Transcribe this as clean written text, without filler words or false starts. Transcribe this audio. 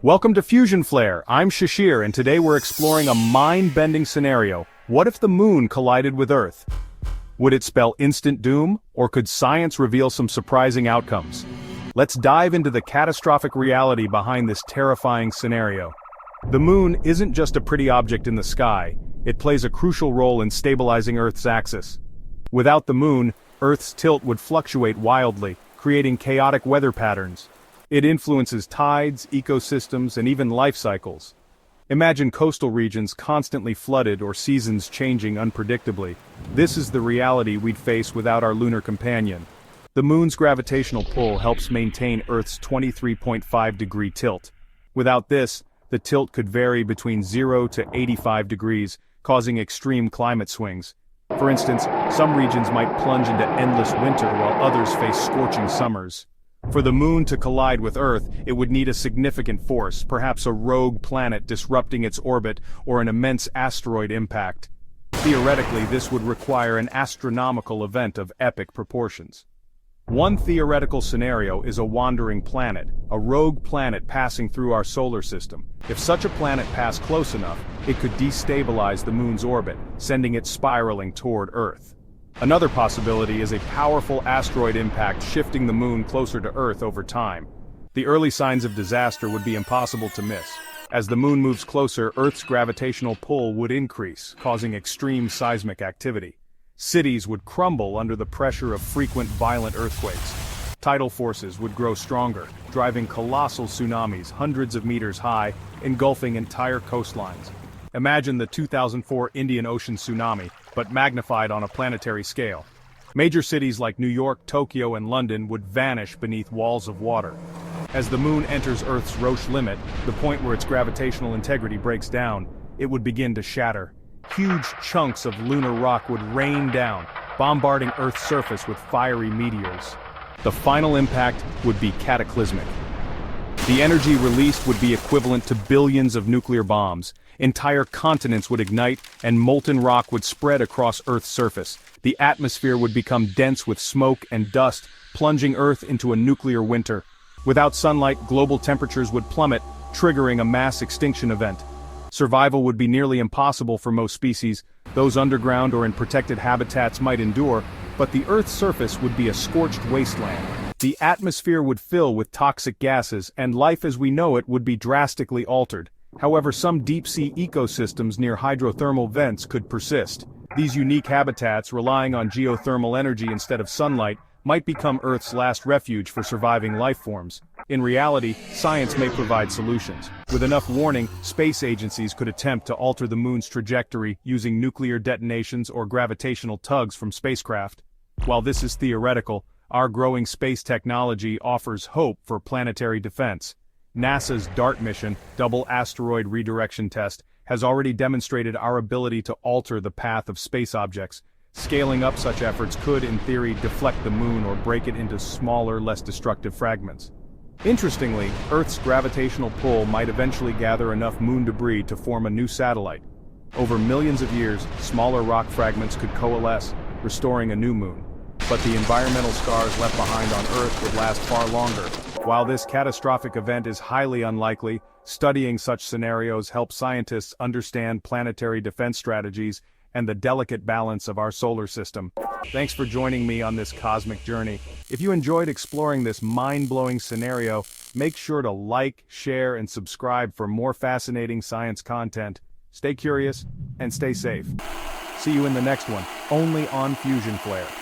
Welcome to FusionFlare. I'm Shishir, and today we're exploring a mind-bending scenario. What if the moon collided with Earth? Would it spell instant doom, or could science reveal some surprising outcomes? Let's dive into the catastrophic reality behind this terrifying scenario. The moon isn't just a pretty object in the sky, it plays a crucial role in stabilizing Earth's axis. Without the moon, Earth's tilt would fluctuate wildly, creating chaotic weather patterns. It influences tides, ecosystems, and even life cycles. Imagine coastal regions constantly flooded or seasons changing unpredictably. This is the reality we'd face without our lunar companion. The moon's gravitational pull helps maintain Earth's 23.5-degree tilt. Without this, the tilt could vary between 0 to 85 degrees, causing extreme climate swings. For instance, some regions might plunge into endless winter while others face scorching summers. For the moon to collide with Earth, it would need a significant force, perhaps a rogue planet disrupting its orbit or an immense asteroid impact. Theoretically, this would require an astronomical event of epic proportions. One theoretical scenario is a wandering planet, a rogue planet passing through our solar system. If such a planet passed close enough, it could destabilize the moon's orbit, sending it spiraling toward Earth. Another possibility is a powerful asteroid impact shifting the moon closer to Earth over time. The early signs of disaster would be impossible to miss. As the moon moves closer, Earth's gravitational pull would increase, causing extreme seismic activity. Cities would crumble under the pressure of frequent violent earthquakes. Tidal forces would grow stronger, driving colossal tsunamis hundreds of meters high, engulfing entire coastlines. Imagine the 2004 Indian Ocean tsunami, but magnified on a planetary scale. Major cities like New York, Tokyo, and London would vanish beneath walls of water. As the moon enters Earth's Roche limit, the point where its gravitational integrity breaks down, it would begin to shatter. Huge chunks of lunar rock would rain down, bombarding Earth's surface with fiery meteors. The final impact would be cataclysmic. The energy released would be equivalent to billions of nuclear bombs. Entire continents would ignite, and molten rock would spread across Earth's surface. The atmosphere would become dense with smoke and dust, plunging Earth into a nuclear winter. Without sunlight, global temperatures would plummet, triggering a mass extinction event. Survival would be nearly impossible for most species. Those underground or in protected habitats might endure, but the Earth's surface would be a scorched wasteland. The atmosphere would fill with toxic gases, and life as we know it would be drastically altered. However, some deep-sea ecosystems near hydrothermal vents could persist. These unique habitats, relying on geothermal energy instead of sunlight, might become Earth's last refuge for surviving life forms. In reality, science may provide solutions. With enough warning, space agencies could attempt to alter the moon's trajectory using nuclear detonations or gravitational tugs from spacecraft. While this is theoretical, our growing space technology offers hope for planetary defense. NASA's DART mission, Double Asteroid Redirection Test, has already demonstrated our ability to alter the path of space objects. Scaling up such efforts could, in theory, deflect the moon or break it into smaller, less destructive fragments. Interestingly, Earth's gravitational pull might eventually gather enough moon debris to form a new satellite. Over millions of years, smaller rock fragments could coalesce, restoring a new moon. But the environmental scars left behind on Earth would last far longer. While this catastrophic event is highly unlikely, studying such scenarios helps scientists understand planetary defense strategies and the delicate balance of our solar system. Thanks for joining me on this cosmic journey. If you enjoyed exploring this mind-blowing scenario, make sure to like, share, and subscribe for more fascinating science content. Stay curious and stay safe. See you in the next one, only on FusionFlare.